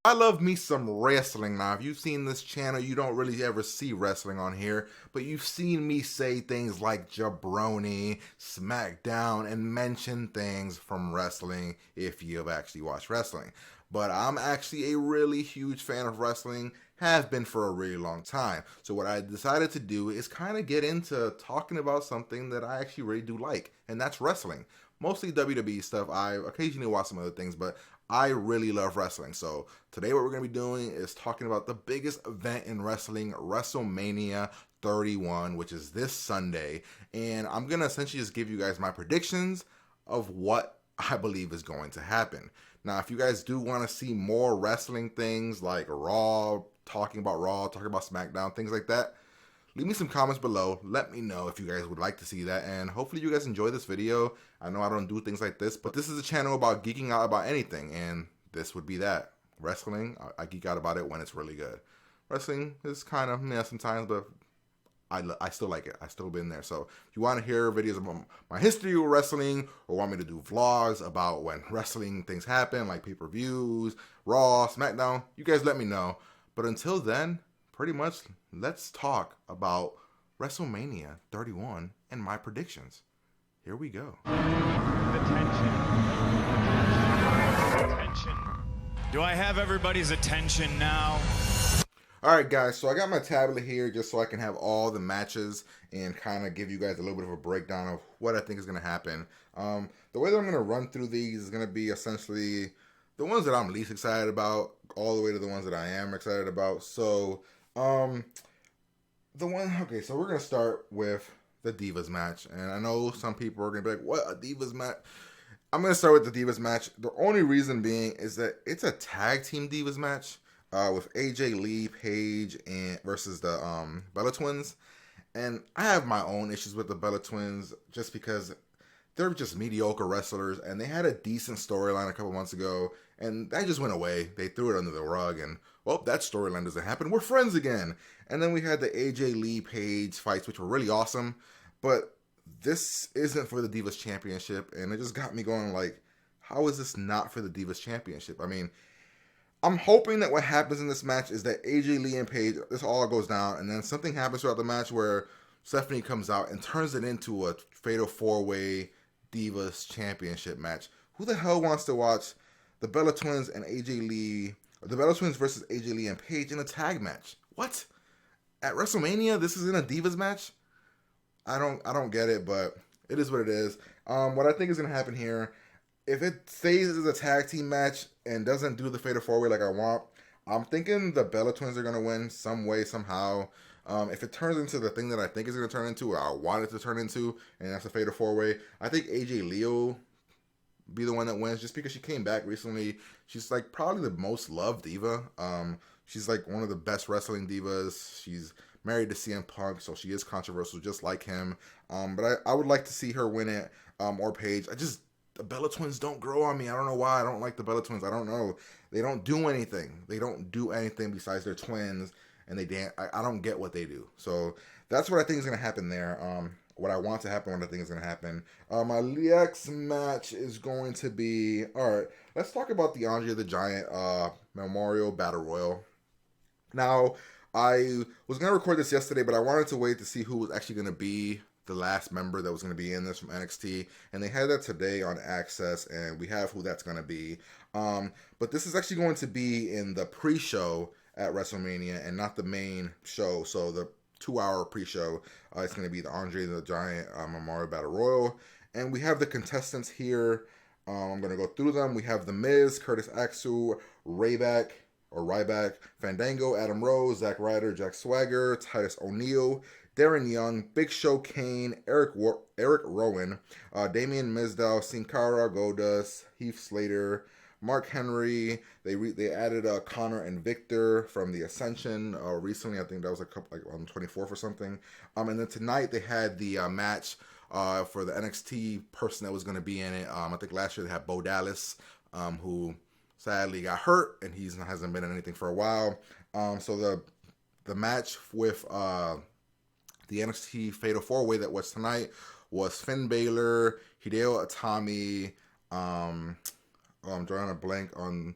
I love me some wrestling. Now, if you've seen this channel, you don't really ever see wrestling on here, but you've seen me say things like jabroni, SmackDown, and mention things from wrestling if you've actually watched wrestling. But I'm actually a really huge fan of wrestling, have been for a really long time. So what I decided to do is kind of get into talking about something that I actually really do like, and that's wrestling. Mostly WWE stuff. I occasionally watch some other things, but I really love wrestling. So today what we're going to be doing is talking about the biggest event in wrestling, WrestleMania 31, which is this Sunday. And I'm going to essentially just give you guys my predictions of what I believe is going to happen. Now, if you guys do want to see more wrestling things like Raw, talking about SmackDown, things like that, leave me some comments below. Let me know if you guys would like to see that, and hopefully you guys enjoy this video. I know I don't do things like this, but this is a channel about geeking out about anything, and this would be that. Wrestling, I geek out about it when it's really good. Wrestling is kind of meh sometimes, but I still like it. I still been there. So if you want to hear videos about my history with wrestling, or want me to do vlogs about when wrestling things happen, like pay-per-views, Raw, SmackDown, you guys let me know. But until then, pretty much, let's talk about WrestleMania 31 and my predictions. Here we go. Attention. Attention. Do I have everybody's attention now? Alright guys, so I got my tablet here just so I can have all the matches and kind of give you guys a little bit of a breakdown of what I think is going to happen. The way that I'm going to run through these is going to be essentially the ones that I'm least excited about all the way to the ones that I am excited about. So, so we're going to start with the Divas match. And I know some people are going to be like, what, a Divas match? I'm going to start with the Divas match. The only reason being is that it's a tag team Divas match. With AJ Lee, Paige, and versus the Bella Twins. And I have my own issues with the Bella Twins just because they're just mediocre wrestlers, and they had a decent storyline a couple months ago, and that just went away. They threw it under the rug, and, well, that storyline doesn't happen. We're friends again. And then we had the AJ Lee, Paige fights, which were really awesome, but this isn't for the Divas Championship, and it just got me going like, how is this not for the Divas Championship? I mean, I'm hoping that what happens in this match is that AJ Lee and Paige, this all goes down, and then something happens throughout the match where Stephanie comes out and turns it into a fatal four-way Divas Championship match. Who the hell wants to watch the Bella Twins and AJ Lee, or the Bella Twins versus AJ Lee and Paige in a tag match? What? At WrestleMania, this is in a Divas match? I don't get it, but it is what it is. What I think is going to happen here, if it stays as a tag team match and doesn't do the fatal four-way like I want, I'm thinking the Bella Twins are going to win some way, somehow. If it turns into the thing that I think it's going to turn into, or I want it to turn into, and that's a fatal four-way, I think AJ Lee will be the one that wins just because she came back recently. She's like probably the most loved diva. She's like one of the best wrestling divas. She's married to CM Punk, so she is controversial just like him. But I would like to see her win it, or Paige. The Bella Twins don't grow on me. I don't know why I don't like the Bella Twins. I don't know. They don't do anything. They don't do anything besides they're twins, and they dance. I don't get what they do. So that's what I think is going to happen there. What I want to happen, what I think is going to happen. My next match is going to be... Alright, let's talk about the André the Giant Memorial Battle Royal. Now, I was going to record this yesterday, but I wanted to wait to see who was actually going to be the last member that was going to be in this from NXT, and they had that today on Access, and we have who that's going to be. But this is actually going to be in the pre-show at WrestleMania and not the main show. So the 2-hour pre-show, it's going to be the André the Giant Memorial Battle Royal, and we have the contestants here. I'm going to go through them. We have The Miz, Curtis Axel, Ryback, Fandango, Adam Rose, Zack Ryder, Jack Swagger, Titus O'Neil, Darren Young, Big Show Kane, Eric Rowan, Damian Mizdow, Sin Cara, Goldust, Heath Slater, Mark Henry. They added Connor and Victor from the Ascension recently. I think that was a couple, like on the 24th or something. And then tonight they had the match for the NXT person that was going to be in it. I think last year they had Bo Dallas, who sadly got hurt, and he hasn't been in anything for a while. So the match with the NXT Fatal 4-Way that was tonight was Finn Balor, Hideo Itami, I'm drawing a blank on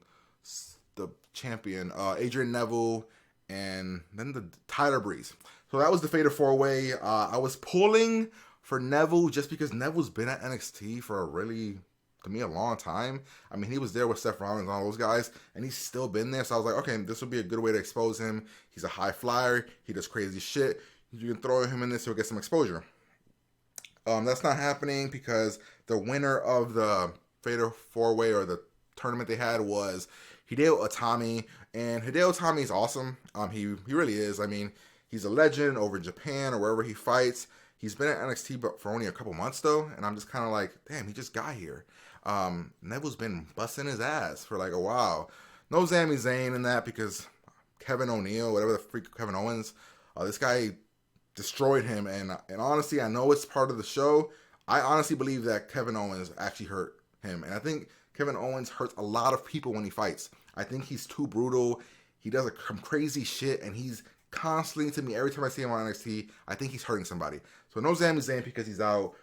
the champion, Adrian Neville, and then the Tyler Breeze. So that was the Fatal 4-Way. I was pulling for Neville just because Neville's been at NXT for a long time. I mean, he was there with Seth Rollins and all those guys, and he's still been there. So I was like, okay, this would be a good way to expose him. He's a high flyer. He does crazy shit. You can throw him in this, he'll get some exposure. That's not happening because the winner of the Fatal 4-Way or the tournament they had was Hideo Itami, and Hideo Itami is awesome. He really is. I mean, he's a legend over in Japan or wherever he fights. He's been at NXT but for only a couple months though, and I'm just kind of like, damn, he just got here. Neville's been busting his ass for like a while. No Sami Zayn in that because Kevin O'Neill, whatever the freak Kevin Owens, this guy destroyed him. And honestly, I know it's part of the show. I honestly believe that Kevin Owens actually hurt him, and I think Kevin Owens hurts a lot of people when he fights. I think he's too brutal. He does some crazy shit, and he's constantly, to me, every time I see him on NXT, I think he's hurting somebody. So no Sami Zayn because he's out.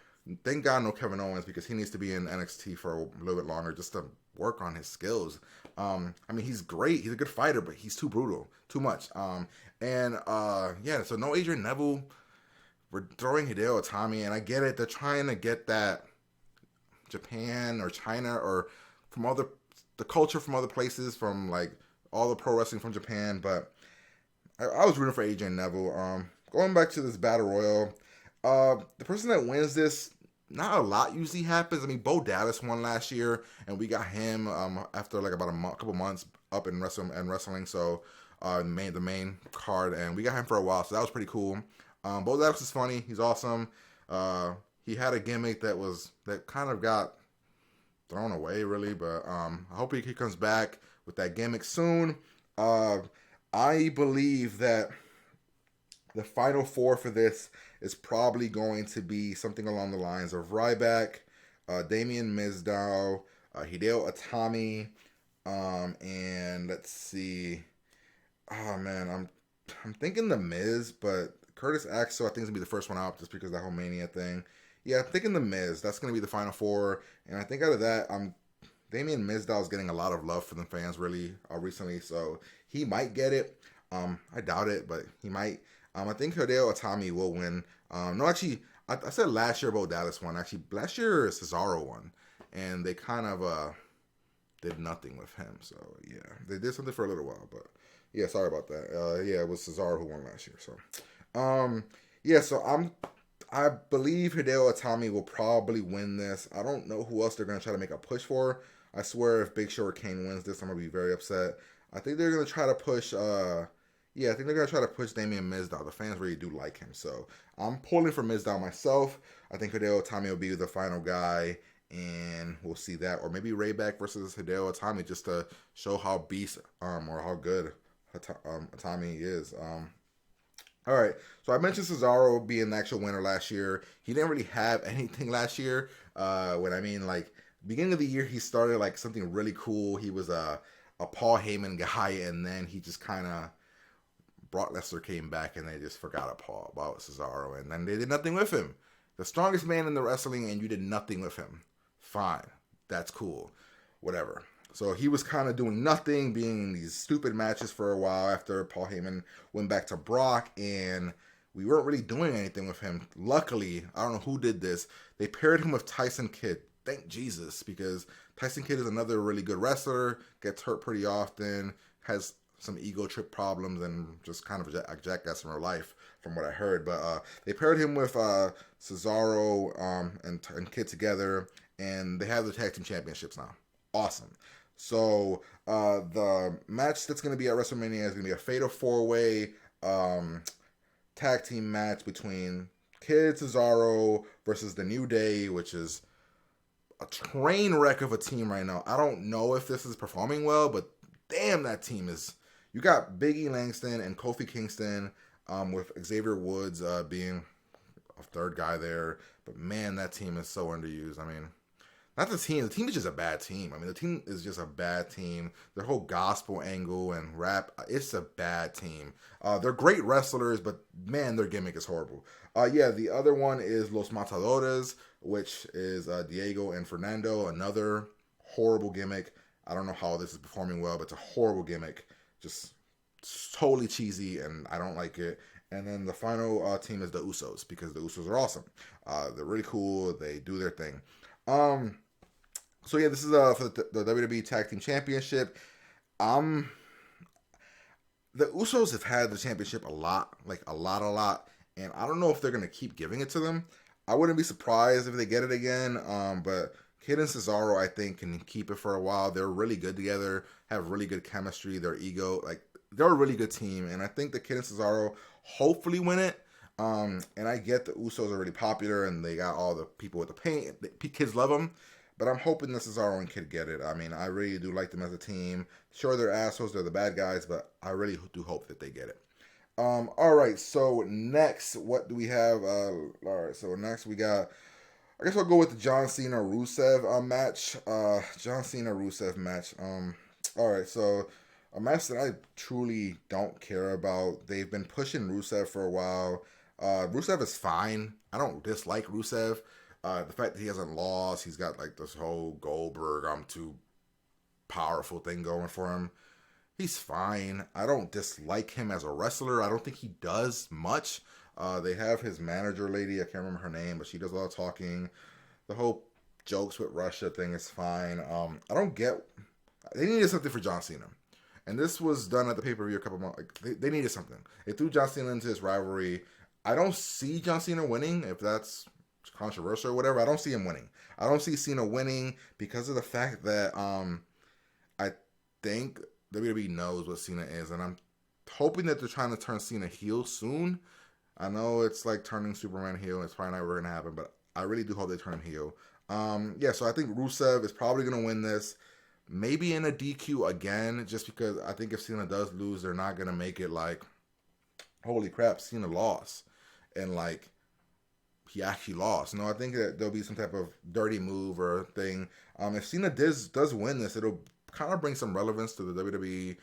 Thank God no Kevin Owens because he needs to be in NXT for a little bit longer just to work on his skills. I mean, he's great. He's a good fighter, but he's too brutal. Too much. So no Adrian Neville. We're throwing Hideo Itami, and I get it. They're trying to get that Japan or China or from the culture from other places, from like all the pro wrestling from Japan, but I was rooting for Adrian Neville. Going back to this battle royal, the person that wins this, not a lot usually happens. I mean, Bo Dallas won last year, and we got him after like about a couple months up in wrestling. So the main card, and we got him for a while, so that was pretty cool. Bo Dallas is funny. He's awesome. He had a gimmick that kind of got thrown away, really, but I hope he comes back with that gimmick soon. I believe that the final four for this is probably going to be something along the lines of Ryback, Damien Mizdow, Hideo Itami, and let's see. Oh man, I'm thinking The Miz, but Curtis Axel I think is gonna be the first one out just because of that whole Mania thing. Yeah, I'm thinking The Miz. That's gonna be the final four, and I think out of that, Damien Mizdow is getting a lot of love from the fans really recently, so he might get it. I doubt it, but he might. I think Hideo Itami will win. No, actually, I said last year Bo Dallas won. Actually, last year Cesaro won, and they kind of did nothing with him. So yeah, they did something for a little while, but yeah, sorry about that. Yeah, it was Cesaro who won last year. So so I believe Hideo Itami will probably win this. I don't know who else they're going to try to make a push for. I swear if Big Show or Kane wins this, I'm going to be very upset. I think they're going to try to push, I think they're going to try to push Damien Mizdow. The fans really do like him. So I'm pulling for Mizdow myself. I think Hideo Itami will be the final guy, and we'll see that. Or maybe Ryback versus Hideo Itami just to show how beast or how good Itami is. All right, so I mentioned Cesaro being the actual winner last year. He didn't really have anything last year. Beginning of the year, he started like something really cool. He was a Paul Heyman guy, and then he just kind of Brock Lesnar came back, and they just forgot about Cesaro, and then they did nothing with him. The strongest man in the wrestling, and you did nothing with him. Fine, that's cool, whatever. So he was kind of doing nothing, being in these stupid matches for a while after Paul Heyman went back to Brock, and we weren't really doing anything with him. Luckily, I don't know who did this, they paired him with Tyson Kidd. Thank Jesus, because Tyson Kidd is another really good wrestler, gets hurt pretty often, has some ego trip problems, and just kind of a jackass in real life, from what I heard. But they paired him with Cesaro and Kidd together, and they have the tag team championships now. Awesome. So the match that's going to be at WrestleMania is going to be a Fatal 4-Way tag team match between Kidd, Cesaro versus the New Day, which is a train wreck of a team right now. I don't know if this is performing well, but damn, that team is. You got Big E Langston and Kofi Kingston with Xavier Woods being a third guy there. But man, that team is so underused. I mean, not the team. The team is just a bad team. I mean, the team is just a bad team. Their whole gospel angle and rap, it's a bad team. They're great wrestlers, but man, their gimmick is horrible. The other one is Los Matadores, which is Diego and Fernando, another horrible gimmick. I don't know how this is performing well, but it's a horrible gimmick. Just totally cheesy, and I don't like it. And then the final team is the Usos, because the Usos are awesome. They're really cool. They do their thing. So yeah, this is for the WWE Tag Team Championship. The Usos have had the championship a lot, and I don't know if they're gonna keep giving it to them. I wouldn't be surprised if they get it again. But Kid and Cesaro, I think, can keep it for a while. They're really good together, have really good chemistry. Their ego, they're a really good team, and I think the Kid and Cesaro hopefully win it. And I get the Usos are really popular, and they got all the people with the paint. Kids love them. But I'm hoping the Cesaro and Kid get it. I mean, I really do like them as a team. Sure, they're assholes, they're the bad guys, but I really do hope that they get it. All right, so next, what do we have? All right, so next we got, I guess I'll go with the John Cena Rusev match. John Cena Rusev match. All right, so a match that I truly don't care about. They've been pushing Rusev for a while. Rusev is fine. I don't dislike Rusev. The fact that he hasn't lost, he's got this whole Goldberg, I'm too powerful thing going for him. He's fine. I don't dislike him as a wrestler. I don't think he does much. They have his manager lady, I can't remember her name, but she does a lot of talking. The whole jokes with Russia thing is fine. I don't get, they needed something for John Cena. And this was done at the pay-per-view a couple months. They needed something. They threw John Cena into this rivalry. I don't see John Cena winning, if that's controversial or whatever. I don't see him winning. I don't see Cena winning because of the fact that I think WWE knows what Cena is, and I'm hoping that they're trying to turn Cena heel soon. I know it's like turning Superman heel, and it's probably not going to happen, but I really do hope they turn him heel. Yeah, so I think Rusev is probably going to win this. Maybe in a DQ again, just because I think if Cena does lose, they're not going to make it holy crap, Cena lost. And he actually lost. No, I think that there'll be some type of dirty move or thing. If Cena does win this, it'll kind of bring some relevance to the WWE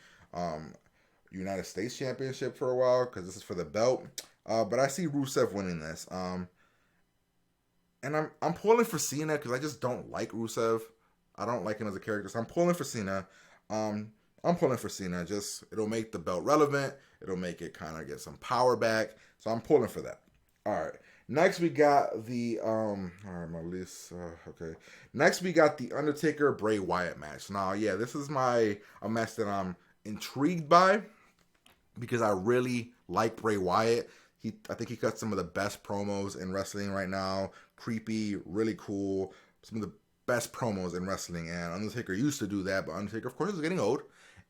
United States Championship for a while, because this is for the belt. But I see Rusev winning this. And I'm pulling for Cena because I just don't like Rusev. I don't like him as a character, so I'm pulling for Cena. Just, it'll make the belt relevant. It'll make it kind of get some power back. So I'm pulling for that. All right. Next we got the okay. Next we got the Undertaker Bray Wyatt match. Now, yeah, this is a match that I'm intrigued by because I really like Bray Wyatt. I think he cuts some of the best promos in wrestling right now. Creepy, really cool. Some of the best promos in wrestling, and Undertaker used to do that, but Undertaker, of course, is getting old,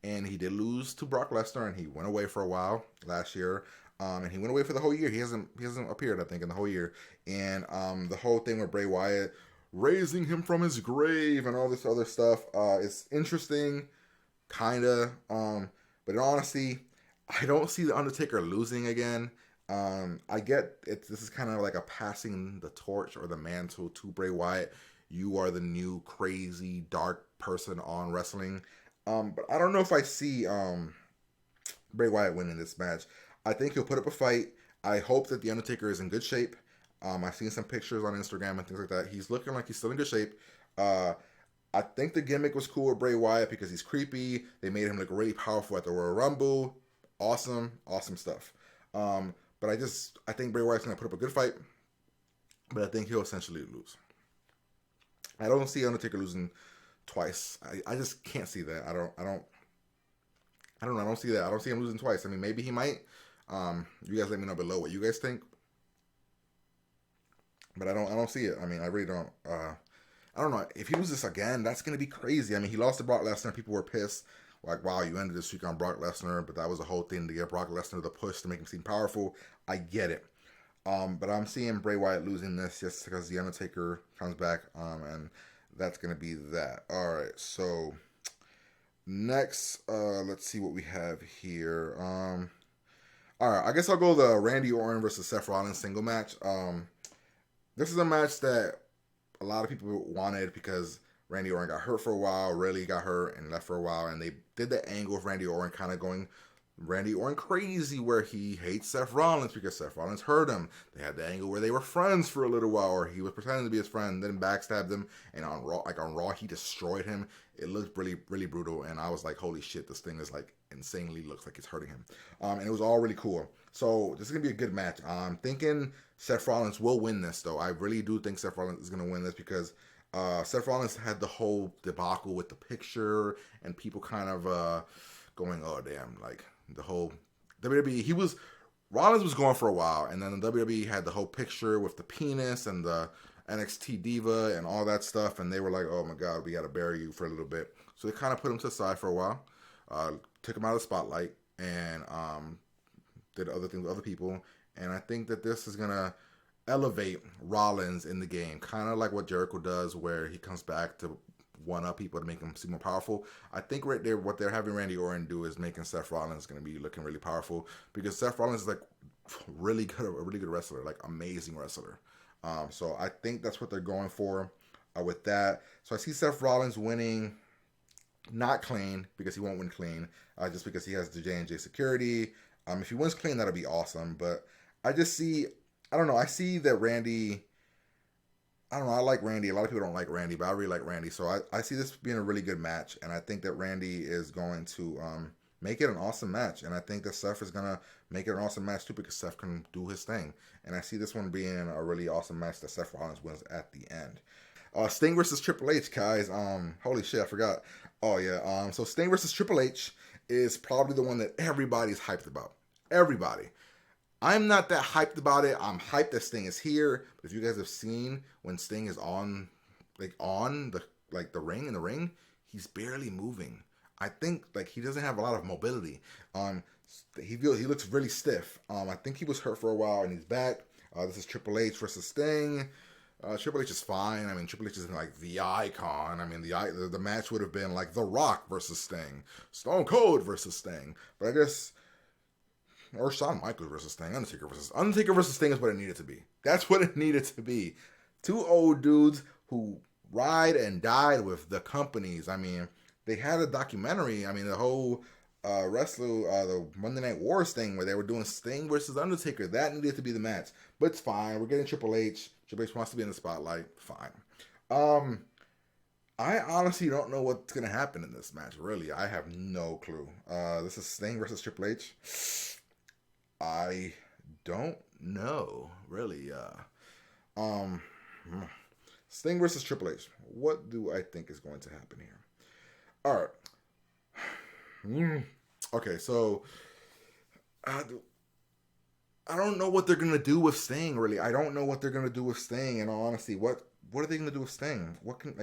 and he did lose to Brock Lesnar, and he went away for a while last year, and he went away for the whole year. He hasn't appeared, I think, in the whole year, and the whole thing with Bray Wyatt raising him from his grave and all this other stuff is interesting, kinda, but in honesty, I don't see the Undertaker losing again. I get it. This is kind of like a passing the torch or the mantle to Bray Wyatt. You are the new crazy dark person on wrestling. But I don't know if I see Bray Wyatt winning this match. I think he'll put up a fight. I hope that the Undertaker is in good shape. I've seen some pictures on Instagram and things like that. He's looking like he's still in good shape. I think the gimmick was cool with Bray Wyatt because he's creepy. They made him look really powerful at the Royal Rumble. Awesome stuff. But I think Bray Wyatt's gonna put up a good fight. But I think he'll essentially lose. I don't see Undertaker losing twice. I just can't see that. I don't see that. I don't see him losing twice. I mean, maybe he might. You guys let me know below what you guys think. But I don't see it. I mean, I really don't. I don't know. If he loses this again, that's gonna be crazy. I mean, he lost to Brock Lesnar. People were pissed. Like, wow, you ended the streak on Brock Lesnar, but that was a whole thing to give Brock Lesnar the push to make him seem powerful. I get it. But I'm seeing Bray Wyatt losing this just because the Undertaker comes back, and that's going to be that. All right, so next, let's see what we have here. All right, I guess I'll go the Randy Orton versus Seth Rollins single match. This is a match that a lot of people wanted because Randy Orton got hurt for a while, really got hurt and left for a while, and they did the angle of Randy Orton kind of going Randy Orton crazy where he hates Seth Rollins because Seth Rollins hurt him. They had the angle where they were friends for a little while, or he was pretending to be his friend, then backstabbed him, and on Raw, he destroyed him. It looked really, really brutal, and I was like, holy shit, this thing is like insanely looks like it's hurting him. And it was all really cool. So this is gonna be a good match. I'm thinking Seth Rollins will win this, though. I really do think Seth Rollins is gonna win this because Seth Rollins had the whole debacle with the picture and people kind of going, oh damn, like the whole WWE. Rollins was going for a while, and then the WWE had the whole picture with the penis and the NXT diva and all that stuff, and they were like, oh my god, we got to bury you for a little bit. So they kind of put him to the side for a while, took him out of the spotlight, and did other things with other people. And I think that this is gonna elevate Rollins in the game, kind of like what Jericho does, where he comes back to one up people to make him seem more powerful. I think right there, what they're having Randy Orton do is making Seth Rollins going to be looking really powerful, because Seth Rollins is like a really good wrestler, like amazing wrestler. So I think that's what they're going for with that. So I see Seth Rollins winning, not clean, because he won't win clean, just because he has the J&J security. If he wins clean, that'll be awesome. But I see that Randy, I don't know, I like Randy. A lot of people don't like Randy, but I really like Randy. So I see this being a really good match, and I think that Randy is going to make it an awesome match. And I think that Seth is going to make it an awesome match too, because Seth can do his thing. And I see this one being a really awesome match that Seth Rollins wins at the end. Sting versus Triple H, guys. Holy shit, I forgot. Oh yeah. So Sting versus Triple H is probably the one that everybody's hyped about. Everybody. I'm not that hyped about it. I'm hyped that Sting is here. But if you guys have seen when Sting is on the ring, he's barely moving. I think like he doesn't have a lot of mobility. He looks really stiff. I think he was hurt for a while and he's back. This is Triple H versus Sting. Triple H is fine. I mean, Triple H isn't like the icon. I mean, the match would have been like The Rock versus Sting, Stone Cold versus Sting. But I guess, or Shawn Michaels versus Sting, Undertaker versus Sting is what it needed to be. That's what it needed to be. Two old dudes who ride and died with the companies. I mean, they had a documentary. I mean, the whole the Monday Night Wars thing where they were doing Sting versus Undertaker. That needed to be the match. But it's fine. We're getting Triple H. Triple H wants to be in the spotlight. Fine. I honestly don't know what's going to happen in this match. Really, I have no clue. This is Sting versus Triple H. I don't know, really. Sting versus Triple H. What do I think is going to happen here? All right. Okay, so I don't know what they're gonna do with Sting. Really, I don't know what they're gonna do with Sting. In all honesty, what are they gonna do with Sting? What can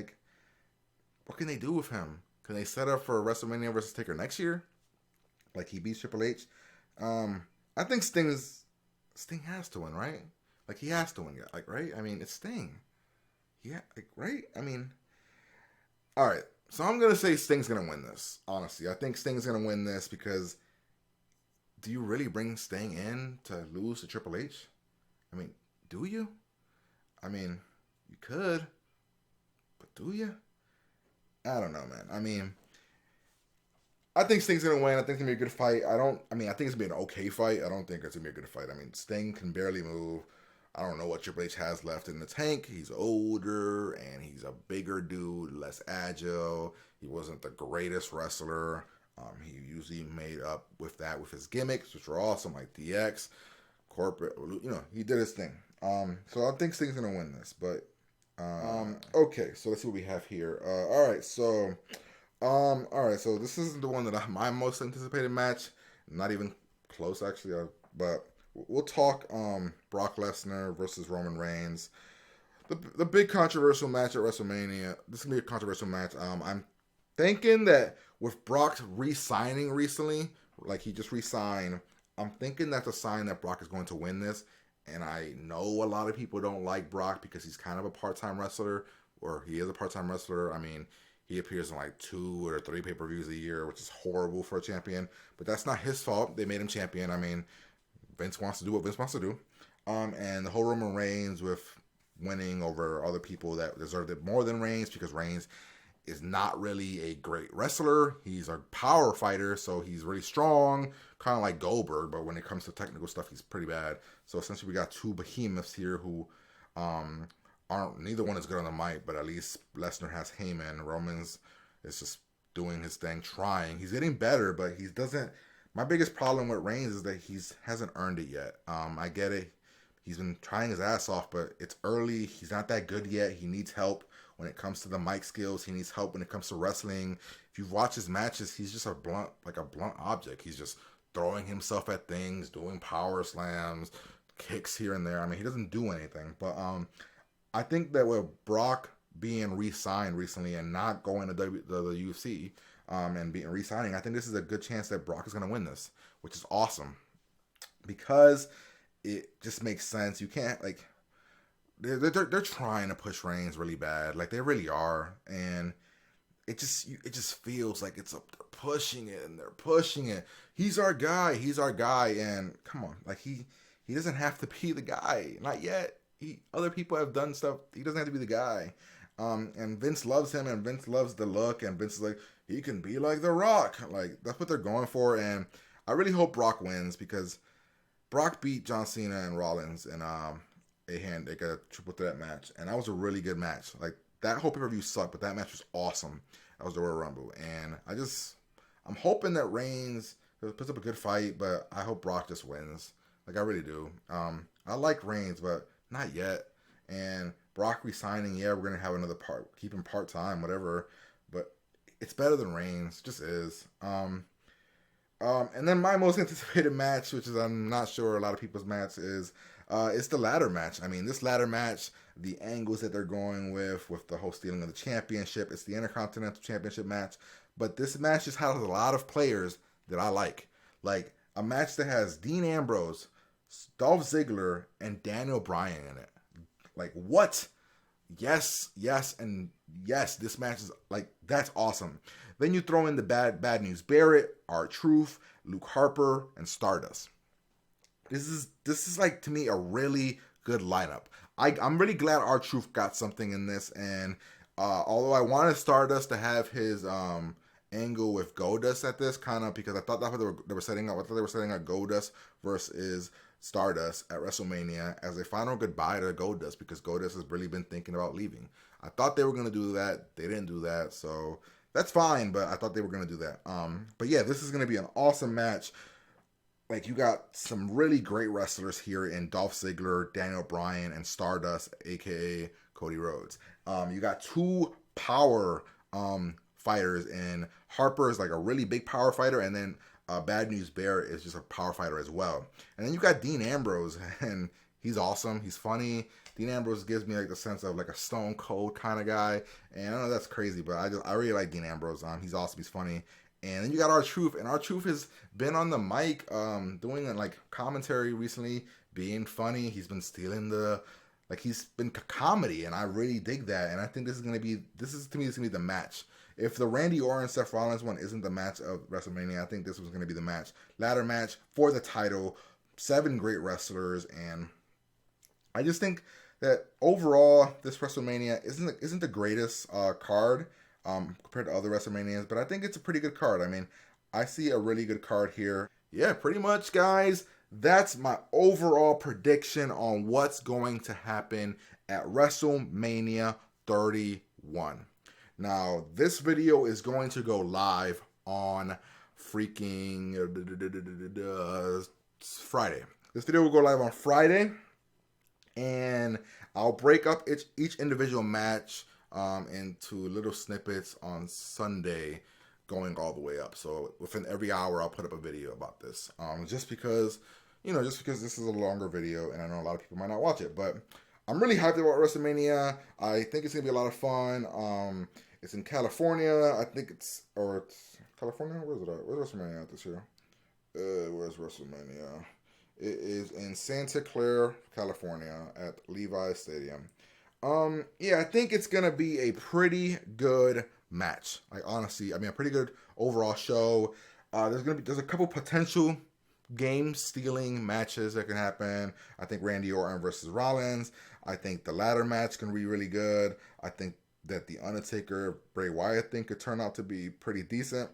they do with him? Can they set up for WrestleMania versus Taker next year? Like he beats Triple H. I think Sting has to win, right? Like he has to win, like right? I mean, it's Sting. Yeah, like right? I mean, all right. So I'm gonna say Sting's gonna win this. Honestly, I think Sting's gonna win this because do you really bring Sting in to lose to Triple H? I mean, do you? I mean, you could, but do you? I don't know, man. I mean, I think Sting's gonna win. I think it's gonna be a good fight. I think it's gonna be an okay fight. I don't think it's gonna be a good fight. I mean, Sting can barely move. I don't know what Triple H has left in the tank. He's older and he's a bigger dude, less agile. He wasn't the greatest wrestler. He usually made up with that with his gimmicks, which were awesome, like DX, corporate. He did his thing. So I think Sting's gonna win this. But okay, so let's see what we have here. All right, so this is the one that my most anticipated match. Not even close, actually. But we'll talk Brock Lesnar versus Roman Reigns. The big controversial match at WrestleMania. This is going to be a controversial match. I'm thinking that with Brock re-signing recently, like he just re-signed, I'm thinking that's a sign that Brock is going to win this. And I know a lot of people don't like Brock because he's kind of a part-time wrestler, or he is a part-time wrestler. I mean, he appears in like 2 or 3 pay-per-views a year, which is horrible for a champion. But that's not his fault. They made him champion. I mean, Vince wants to do what Vince wants to do. And the whole Roman Reigns with winning over other people that deserved it more than Reigns, because Reigns is not really a great wrestler. He's a power fighter, so he's really strong, kind of like Goldberg, but when it comes to technical stuff, he's pretty bad. So essentially we got two behemoths here who aren't, neither one is good on the mic, but at least Lesnar has Heyman. Roman's is just doing his thing, trying. He's getting better, but he doesn't. My biggest problem with Reigns is that hasn't earned it yet. I get it. He's been trying his ass off, but it's early. He's not that good yet. He needs help when it comes to the mic skills. He needs help when it comes to wrestling. If you watch his matches, he's just a blunt object. He's just throwing himself at things, doing power slams, kicks here and there. I mean, he doesn't do anything. But I think that with Brock being re-signed recently and not going to the UFC and being re-signing, I think this is a good chance that Brock is going to win this, which is awesome because it just makes sense. You can't, like, they're trying to push Reigns really bad, like they really are, and it just feels like they're pushing it and they're pushing it. He's our guy, and come on, like he doesn't have to be the guy, not yet. Other people have done stuff. He doesn't have to be the guy. And Vince loves him, and Vince loves the look, and Vince is like, he can be like The Rock. Like, that's what they're going for, and I really hope Brock wins because Brock beat John Cena and Rollins in they got a triple threat match, and that was a really good match. Like, that whole pay-per-view sucked, but that match was awesome. That was the Royal Rumble, and I'm hoping that Reigns puts up a good fight, but I hope Brock just wins. Like, I really do. I like Reigns, but not yet. And Brock resigning, yeah, we're gonna have another part, keep him part-time, whatever, but it's better than Reigns, just is. And then my most anticipated match, which is I'm not sure a lot of people's match is, it's the ladder match. I mean, this ladder match, the angles that they're going with the whole stealing of the championship, it's the Intercontinental Championship match, but this match just has a lot of players that I like. Like, a match that has Dean Ambrose, Dolph Ziggler, and Daniel Bryan in it. Like, what? Yes, and yes, this match is, like, that's awesome. Then you throw in the bad news Barrett, R-Truth, Luke Harper, and Stardust. This is like, to me, a really good lineup. I'm really glad R-Truth got something in this, and although I wanted Stardust to have his angle with Goldust at this, kind of, because I thought that's what they were setting up. I thought they were setting up Goldust versus Stardust at WrestleMania as a final goodbye to Goldust, because Goldust has really been thinking about leaving. I thought they were going to do that. They didn't do that, so that's fine, but I thought they were going to do that. But yeah, this is going to be an awesome match. Like, you got some really great wrestlers here in Dolph Ziggler, Daniel Bryan, and Stardust, a.k.a. Cody Rhodes. You got two power fighters, and Harper is like a really big power fighter, and then Bad News Barrett is just a power fighter as well. And then you got Dean Ambrose, and he's awesome. He's funny. Dean Ambrose gives me like the sense of like a Stone Cold kind of guy, and I know that's crazy, but I really like Dean Ambrose. He's awesome. He's funny. And then you got R-Truth, and R-Truth has been on the mic doing like commentary recently, being funny. He's been stealing he's been comedy, and I really dig that. And I think this is to me, this is going to be the match. If the Randy Orton Seth Rollins one isn't the match of WrestleMania, I think this was going to be the match. Ladder match for the title, 7 great wrestlers, and I just think that overall this WrestleMania isn't the greatest card compared to other WrestleManias, but I think it's a pretty good card. I mean, I see a really good card here. Yeah, pretty much, guys. That's my overall prediction on what's going to happen at WrestleMania 31. Now, this video is going to go live on freaking Friday. This video will go live on Friday, and I'll break up each individual match into little snippets on Sunday, going all the way up. So within every hour, I'll put up a video about this. Just because this is a longer video, and I know a lot of people might not watch it, but I'm really hyped about WrestleMania. I think it's gonna be a lot of fun. It's in California. I think it's California. Where's it at? Where's WrestleMania at this year? Where's WrestleMania? It is in Santa Clara, California, at Levi Stadium. Yeah, I think it's gonna be a pretty good match. Like, honestly, I mean, a pretty good overall show. There's a couple potential game stealing matches that can happen. I think Randy Orton versus Rollins. I think the ladder match can be really good. I think that the Undertaker Bray Wyatt thing could turn out to be pretty decent.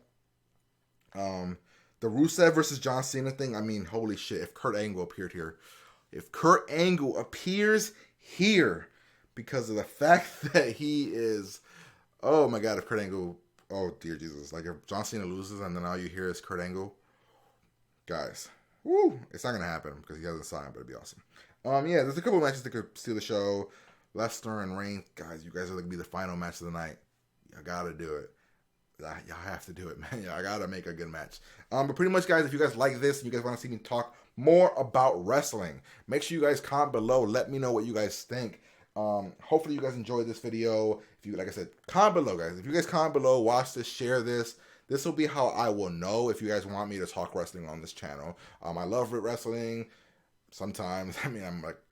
The Rusev versus John Cena thing, I mean, holy shit, if Kurt Angle appeared here. If Kurt Angle appears here, because of the fact that he is, oh my god, if Kurt Angle, oh dear Jesus, like if John Cena loses and then all you hear is Kurt Angle, guys, woo, it's not gonna happen because he hasn't signed, but it'd be awesome. Yeah, there's a couple matches that could steal the show. Lesnar and Reigns, guys, you guys are gonna be the final match of the night. I gotta do it. Y'all have to do it, man. I gotta make a good match. But pretty much, guys, if you guys like this and you guys want to see me talk more about wrestling, make sure you guys comment below. Let me know what you guys think. Hopefully you guys enjoyed this video. If you, like I said, comment below, guys. If you guys comment below, watch this, share this. This will be how I will know if you guys want me to talk wrestling on this channel. I love wrestling. Sometimes, I mean,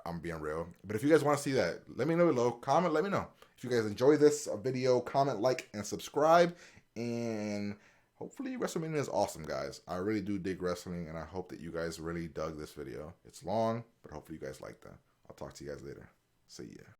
I'm being real. But if you guys want to see that, let me know below. Comment, let me know. If you guys enjoy this video, comment, like, and subscribe. And hopefully WrestleMania is awesome, guys. I really do dig wrestling, and I hope that you guys really dug this video. It's long, but hopefully you guys like that. I'll talk to you guys later. See ya.